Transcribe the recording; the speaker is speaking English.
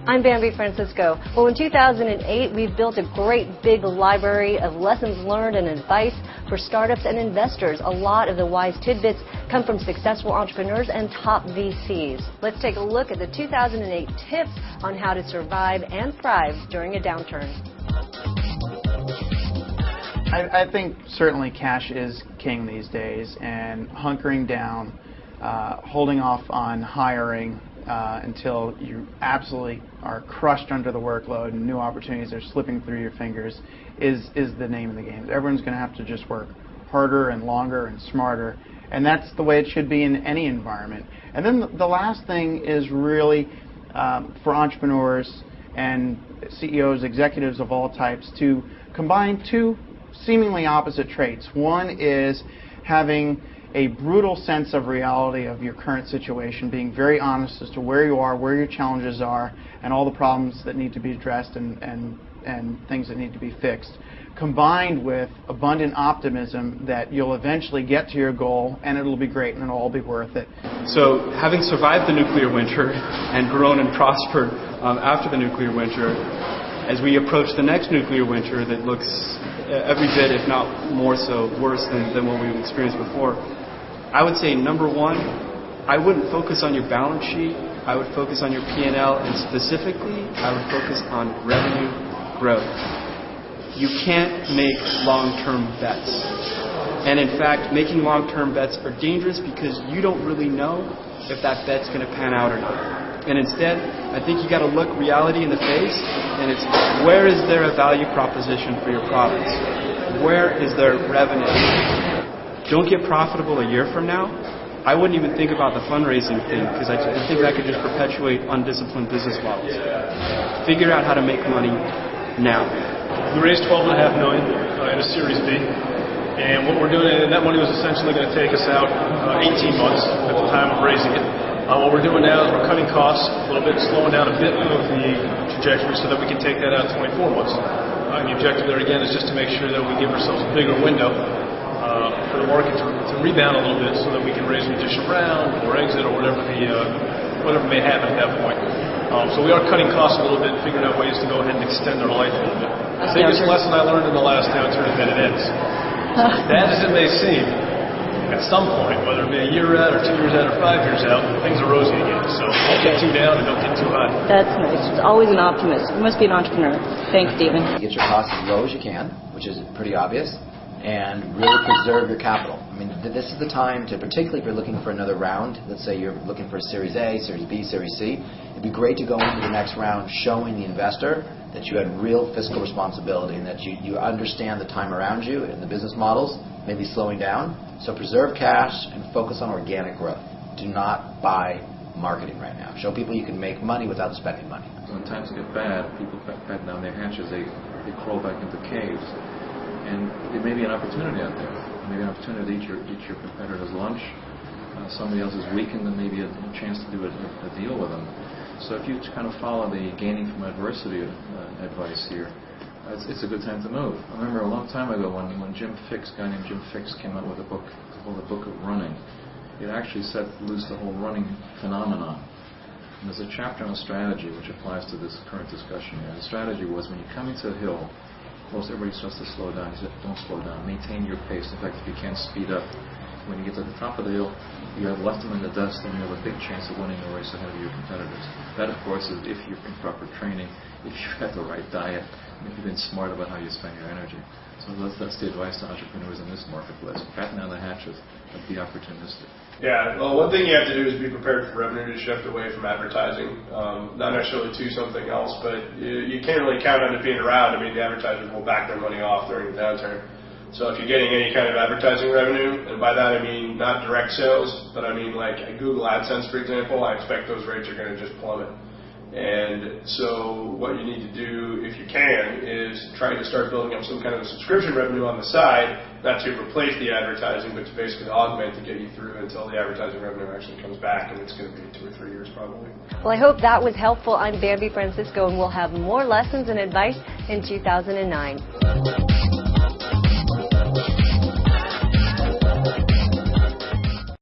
I'm Bambi Francisco. Well, in 2008, we've built a great big library of lessons learned and advice for startups and investors. A lot of the wise tidbits come from successful entrepreneurs and top VCs. Let's take a look at the 2008 tips on how to survive and thrive during a downturn. I think certainly cash is king these days, and hunkering down, holding off on hiring until you absolutely are crushed under the workload and new opportunities are slipping through your fingers is the name of the game. Everyone's going to have to just work harder and longer and smarter, and that's the way it should be in any environment. And then the last thing is really for entrepreneurs and CEOs, executives of all types, to combine two seemingly opposite traits. One is having a brutal sense of reality of your current situation, being very honest as to where you are, where your challenges are, and all the problems that need to be addressed and things that need to be fixed, combined with abundant optimism that you'll eventually get to your goal and it'll be great and it'll all be worth it. So having survived the nuclear winter and grown and prospered after the nuclear winter, as we approach the next nuclear winter that looks every bit, if not more so, worse than what we've experienced before, I would say, number one, I wouldn't focus on your balance sheet. I would focus on your P&L, and specifically, I would focus on revenue growth. You can't make long-term bets. And in fact, making long-term bets are dangerous because you don't really know if that bet's going to pan out or not. And instead, I think you got to look reality in the face, and it's where is there a value proposition for your products? Where is there revenue? Don't get profitable a year from now. I wouldn't even think about the fundraising thing because I think that could just perpetuate undisciplined business models. Figure out how to make money now. We raised $12.5 million in a Series B, and what we're doing, and that money was essentially going to take us out 18 months at the time of raising it. What we're doing now is we're cutting costs a little bit, slowing down a bit of the trajectory so that we can take that out 24 months. And the objective there again is just to make sure that we give ourselves a bigger window for the market to rebound a little bit so that we can raise an additional round or exit or whatever may happen at that point. So we are cutting costs a little bit and figuring out ways to go ahead and extend our life a little bit. The biggest lesson I learned in the last downturn is that it ends. Bad as it may seem, at some point, whether it be a year out or 2 years out or 5 years out, things are rosy again. So don't get too down and don't get too high. That's nice. It's always an optimist. You must be an entrepreneur. Thanks, Stephen. Get your costs as low as you can, which is pretty obvious, and really preserve your capital. I mean, this is the time to, particularly if you're looking for another round, let's say you're looking for a Series A, Series B, Series C, it'd be great to go into the next round showing the investor that you had real fiscal responsibility and that you understand the time around you and the business models, maybe slowing down. So preserve cash and focus on organic growth. Do not buy marketing right now. Show people you can make money without spending money. When times get bad, people batten down their hatches. They crawl back into caves. And there may be an opportunity out there. Maybe an opportunity to eat your competitor's lunch. Somebody else is weakened, and maybe a chance to do a deal with them. So if you kind of follow the gaining from adversity advice here, it's a good time to move. I remember a long time ago when Jim Fixx, a guy named Jim Fixx, came out with a book called The Book of Running. It actually set loose the whole running phenomenon. And there's a chapter on strategy which applies to this current discussion here. The strategy was when you come into a hill, most everybody starts to slow down. He said, don't slow down. Maintain your pace. In fact, if you can't speed up, when you get to the top of the hill, you have left them in the dust and you have a big chance of winning the race ahead of your competitors. That, of course, is if you're in proper training, if you have the right diet, and if you've been smart about how you spend your energy. So that's the advice to entrepreneurs in this marketplace. Batten down the hatches and be opportunistic. Yeah, well, one thing you have to do is be prepared for revenue to shift away from advertising, not necessarily to something else, but you can't really count on it being around. I mean, the advertisers will back their money off during the downturn. So if you're getting any kind of advertising revenue, and by that I mean not direct sales, but I mean like Google AdSense, for example, I expect those rates are going to just plummet. And so what you need to do, if you can, is try to start building up some kind of a subscription revenue on the side, not to replace the advertising, but to basically augment to get you through until the advertising revenue actually comes back, and it's going to be 2 or 3 years probably. Well, I hope that was helpful. I'm Bambi Francisco, and we'll have more lessons and advice in 2009.